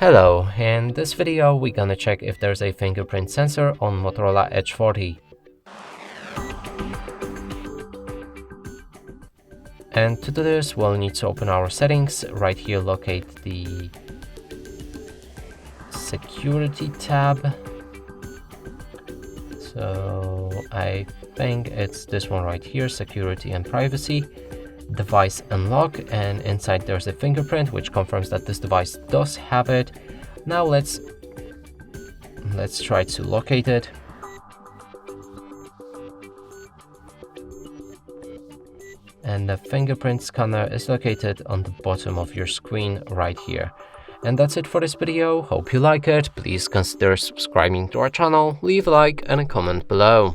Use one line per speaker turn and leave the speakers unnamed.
Hello, in this video we're gonna check if there's a fingerprint sensor on Motorola Edge 40. And to do this, we'll need to open our settings. Right here, locate the security tab. So I think it's this one right here, security and privacy. Device unlock, and inside there's a fingerprint which confirms that this device does have it. Now let's try to locate it. And the fingerprint scanner is located on the bottom of your screen right here. And that's it for this video. Hope you like it. Please consider subscribing to our channel, leave a like and a comment below.